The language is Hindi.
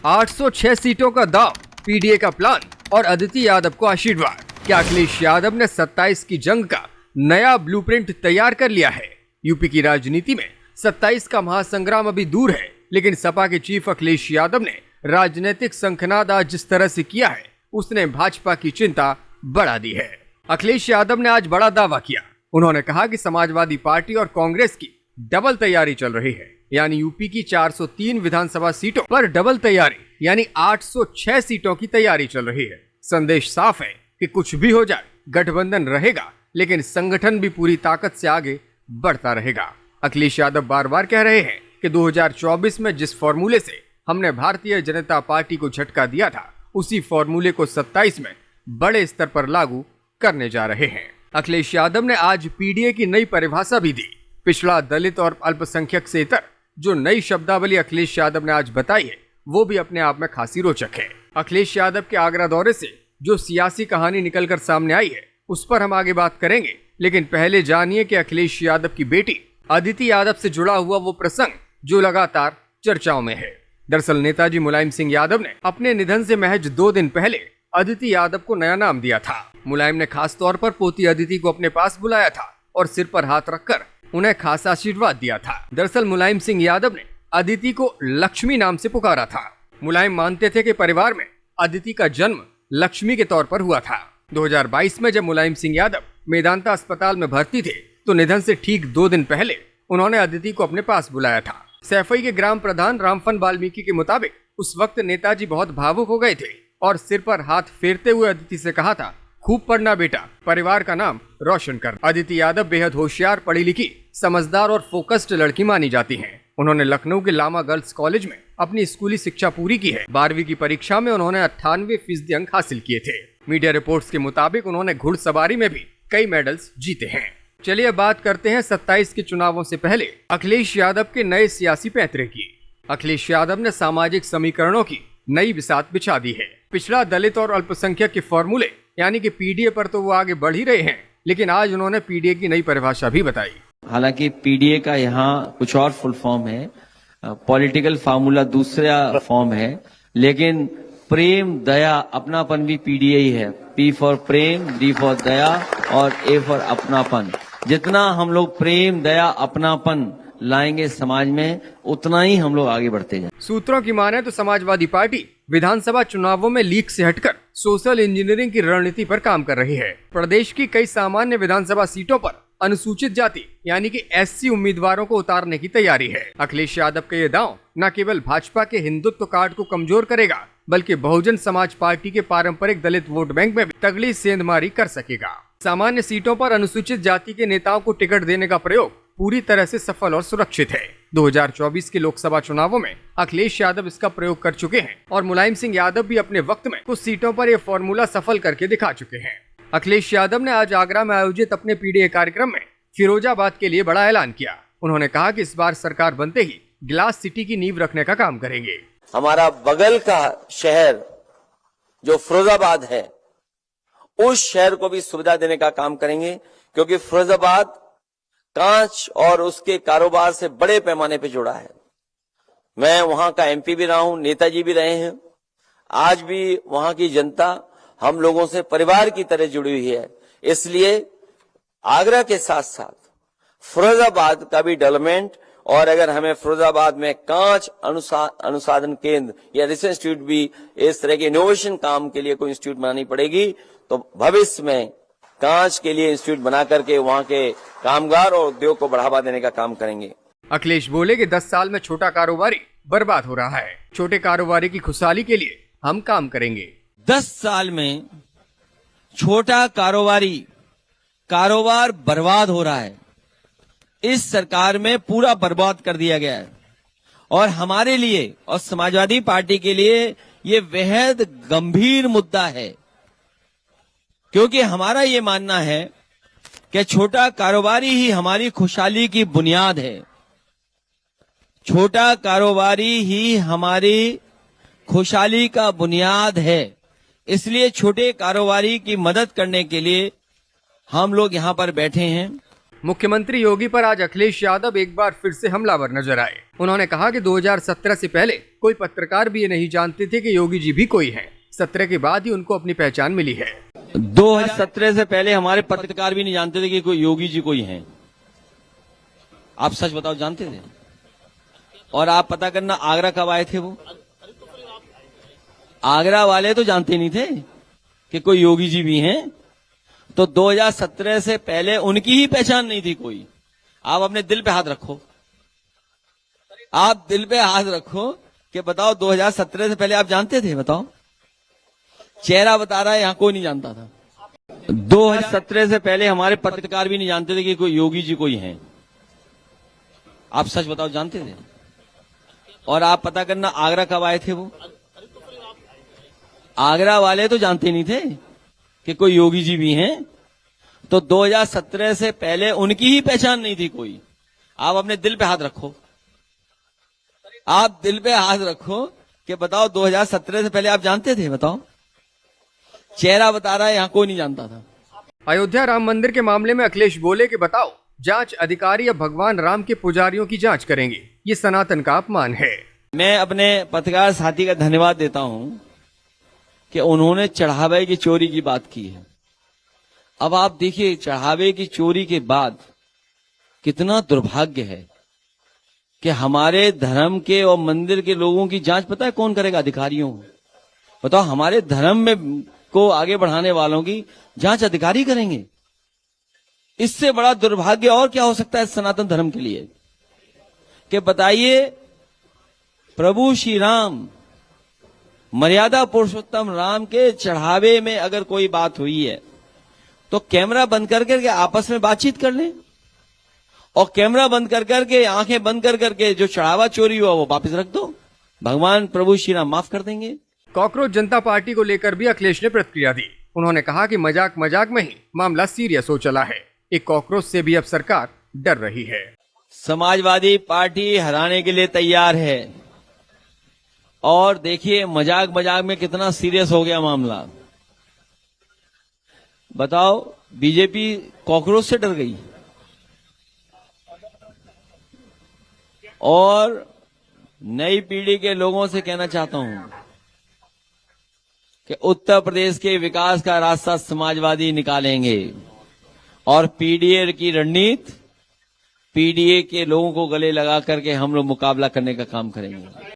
806 सीटों का दाव, पीडीए का प्लान और अदिति यादव को आशीर्वाद। क्या अखिलेश यादव ने 27 की जंग का नया ब्लूप्रिंट तैयार कर लिया है? यूपी की राजनीति में 27 का महासंग्राम अभी दूर है, लेकिन सपा के चीफ अखिलेश यादव ने राजनीतिक शंखनाद आज जिस तरह से किया है, उसने भाजपा की चिंता बढ़ा दी है। अखिलेश यादव ने आज बड़ा दावा किया। उन्होंने कहा कि समाजवादी पार्टी और कांग्रेस की डबल तैयारी चल रही है, यानी यूपी की 403 विधानसभा सीटों पर डबल तैयारी यानी 806 सीटों की तैयारी चल रही है। संदेश साफ है कि कुछ भी हो जाए, गठबंधन रहेगा, लेकिन संगठन भी पूरी ताकत से आगे बढ़ता रहेगा। अखिलेश यादव बार बार कह रहे हैं कि 2024 में जिस फॉर्मूले से हमने भारतीय जनता पार्टी को झटका दिया था, उसी फॉर्मूले को 27 में बड़े स्तर पर लागू करने जा रहे हैं। अखिलेश यादव ने आज पीडीए की नई परिभाषा भी दी। पिछड़ा, दलित और अल्पसंख्यक से इतर जो नई शब्दावली अखिलेश यादव ने आज बताई है, वो भी अपने आप में खासी रोचक है। अखिलेश यादव के आगरा दौरे से जो सियासी कहानी निकलकर सामने आई है, उस पर हम आगे बात करेंगे, लेकिन पहले जानिए कि अखिलेश यादव की बेटी अदिति यादव से जुड़ा हुआ वो प्रसंग जो लगातार चर्चाओं में है। दरअसल नेताजी मुलायम सिंह यादव ने अपने निधन से महज 2 दिन पहले अदिति यादव को नया नाम दिया था। मुलायम ने खास तौर पर पोती अदिति को अपने पास बुलाया था और सिर पर हाथ रखकर उन्हें खासा आशीर्वाद दिया था। दरअसल मुलायम सिंह यादव ने अदिति को लक्ष्मी नाम से पुकारा था। मुलायम मानते थे कि परिवार में अदिति का जन्म लक्ष्मी के तौर पर हुआ था। 2022 में जब मुलायम सिंह यादव मेदांता अस्पताल में भर्ती थे, तो निधन से ठीक 2 दिन पहले उन्होंने अदिति को अपने पास बुलाया था। सैफई के ग्राम प्रधान रामफन वाल्मीकि के मुताबिक उस वक्त नेताजी बहुत भावुक हो गए थे और सिर पर हाथ फेरते हुए अदिति से कहा था, खूब पढ़ना बेटा, परिवार का नाम रोशन कर। अदिति यादव बेहद होशियार, पढ़ी लिखी, समझदार और फोकस्ड लड़की मानी जाती हैं। उन्होंने लखनऊ के लामा गर्ल्स कॉलेज में अपनी स्कूली शिक्षा पूरी की है। 12वीं की परीक्षा में उन्होंने 98% अंक हासिल किए थे। मीडिया रिपोर्ट्स के मुताबिक उन्होंने घुड़सवारी में भी कई मेडल्स जीते हैं। चलिए बात करते हैं 27 के चुनावों से पहले अखिलेश यादव के नए सियासी पैंतरे की। अखिलेश यादव ने सामाजिक समीकरणों की नई बिसात बिछा दी है। पिछड़ा, दलित और अल्पसंख्यक के फॉर्मूले यानी कि पीडीए पर तो वो आगे बढ़ ही रहे हैं, लेकिन आज उन्होंने पीडीए की नई परिभाषा भी बताई। हालांकि पीडीए का यहाँ कुछ और फुल फॉर्म है, पॉलिटिकल फार्मूला दूसरा फॉर्म है, लेकिन प्रेम, दया, अपनापन भी पीडीए ही है। पी फॉर प्रेम, डी फॉर दया और ए फॉर अपनापन। जितना हम लोग प्रेम, दया, अपनापन लाएंगे समाज में, उतना ही हम लोग आगे बढ़ते जाएंगे। सूत्रों की माने तो समाजवादी पार्टी विधानसभा चुनावों में लीक से हटकर सोशल इंजीनियरिंग की रणनीति पर काम कर रही है। प्रदेश की कई सामान्य विधानसभा सीटों पर अनुसूचित जाति यानी कि एससी उम्मीदवारों को उतारने की तैयारी है। अखिलेश यादव का ये दांव न केवल भाजपा के हिंदुत्व कार्ड को कमजोर करेगा, बल्कि बहुजन समाज पार्टी के पारंपरिक दलित वोट बैंक में भी तगड़ी सेंधमारी कर सकेगा। सामान्य सीटों पर अनुसूचित जाति के नेताओं को टिकट देने का प्रयोग पूरी तरह से सफल और सुरक्षित है। 2024 के लोकसभा चुनावों में अखिलेश यादव इसका प्रयोग कर चुके हैं और मुलायम सिंह यादव भी अपने वक्त में कुछ सीटों पर यह फॉर्मूला सफल करके दिखा चुके हैं। अखिलेश यादव ने आज आगरा में आयोजित अपने पीडीए कार्यक्रम में फिरोजाबाद के लिए बड़ा ऐलान किया। उन्होंने कहा कि इस बार सरकार बनते ही ग्लास सिटी की नींव रखने का काम करेंगे। हमारा बगल का शहर जो फिरोजाबाद है, उस शहर को भी सुविधा देने का काम करेंगे, क्योंकि फिरोजाबाद कांच और उसके कारोबार से बड़े पैमाने पे जुड़ा है। मैं वहां का एमपी भी रहा हूं, नेताजी भी रहे हैं। आज भी वहां की जनता हम लोगों से परिवार की तरह जुड़ी हुई है। इसलिए आगरा के साथ साथ फिरोजाबाद का भी डेवलपमेंट, और अगर हमें फिरोजाबाद में कांच अनुसंधान केंद्र या रिसर्च इंस्टीट्यूट भी, इस तरह के इनोवेशन काम के लिए कोई इंस्टीट्यूट बनानी पड़ेगी, तो भविष्य में कांच के लिए इंस्टीट्यूट बना करके वहां के कामगार और उद्योग को बढ़ावा देने का काम करेंगे। अखिलेश बोले कि 10 साल में छोटा कारोबारी बर्बाद हो रहा है। छोटे कारोबारी की खुशहाली के लिए हम काम करेंगे। 10 साल में छोटा कारोबार बर्बाद हो रहा है। इस सरकार में पूरा बर्बाद कर दिया गया है, और हमारे लिए और समाजवादी पार्टी के लिए ये बेहद गंभीर मुद्दा है, क्योंकि हमारा ये मानना है कि छोटा कारोबारी ही हमारी खुशहाली की बुनियाद है। छोटा कारोबारी ही हमारी खुशहाली का बुनियाद है। इसलिए छोटे कारोबारी की मदद करने के लिए हम लोग यहाँ पर बैठे हैं। मुख्यमंत्री योगी पर आज अखिलेश यादव एक बार फिर से हमलावर नजर आए। उन्होंने कहा कि 2017 से पहले कोई पत्रकार भी ये नहीं जानते थे कि योगी जी भी कोई हैं। 17 के बाद ही उनको अपनी पहचान मिली है। 2017 से पहले हमारे पत्रकार भी नहीं जानते थे कि कोई योगी जी कोई हैं। आप सच बताओ, जानते थे? और आप पता करना, आगरा कब आए थे वो? आगरा वाले तो जानते नहीं थे कि कोई योगी जी भी हैं। तो 2017 से पहले उनकी ही पहचान नहीं थी कोई। आप अपने दिल पे हाथ रखो, आप दिल पे हाथ रखो कि बताओ 2017 से पहले आप जानते थे? बताओ, चेहरा बता रहा है, यहां कोई नहीं जानता था। 2017 से पहले हमारे पत्रकार भी नहीं जानते थे कि कोई योगी जी कोई हैं। आप सच बताओ, जानते थे? और आप पता करना, आगरा कब आए थे वो? आगरा वाले तो जानते नहीं थे कि कोई योगी जी भी हैं। तो 2017 से पहले उनकी ही पहचान नहीं थी कोई। आप अपने दिल पे हाथ रखो, आप दिल पे हाथ रखो कि बताओ 2017 से पहले आप जानते थे? बताओ, चेहरा बता रहा है, यहां कोई नहीं जानता था। अयोध्या राम मंदिर के मामले में अखिलेश बोले कि बताओ, जांच अधिकारी अब भगवान राम के पुजारियों की जांच करेंगे। ये सनातन का अपमान है। मैं अपने पत्रकार साथी का धन्यवाद देता हूं कि उन्होंने चढ़ावे की चोरी की बात की है। अब आप देखिए, चढ़ावे की चोरी के बाद कितना दुर्भाग्य है कि हमारे धर्म के और मंदिर के लोगों की जांच पता है कौन करेगा? अधिकारियों। बताओ, हमारे धर्म में को आगे बढ़ाने वालों की जांच अधिकारी करेंगे। इससे बड़ा दुर्भाग्य और क्या हो सकता है सनातन धर्म के लिए? कि बताइए, प्रभु श्री राम, मर्यादा पुरुषोत्तम राम के चढ़ावे में अगर कोई बात हुई है तो कैमरा बंद कर करके आपस में बातचीत कर लें, और कैमरा बंद कर करके, आंखें बंद कर करके जो चढ़ावा चोरी हुआ वो वापस रख दो। भगवान प्रभु श्री राम माफ कर देंगे। कॉकरोच जनता पार्टी को लेकर भी अखिलेश ने प्रतिक्रिया दी। उन्होंने कहा कि मजाक मजाक में ही मामला सीरियस हो चला है। एक कॉकरोच से भी अब सरकार डर रही है। समाजवादी पार्टी हराने के लिए तैयार है। और देखिए, मजाक मजाक में कितना सीरियस हो गया मामला। बताओ, बीजेपी कॉकरोच से डर गई। और नई पीढ़ी के लोगों से कहना चाहता हूं कि उत्तर प्रदेश के विकास का रास्ता समाजवादी निकालेंगे, और पीडीए की रणनीति, पीडीए के लोगों को गले लगा करके हम लोग मुकाबला करने का काम करेंगे।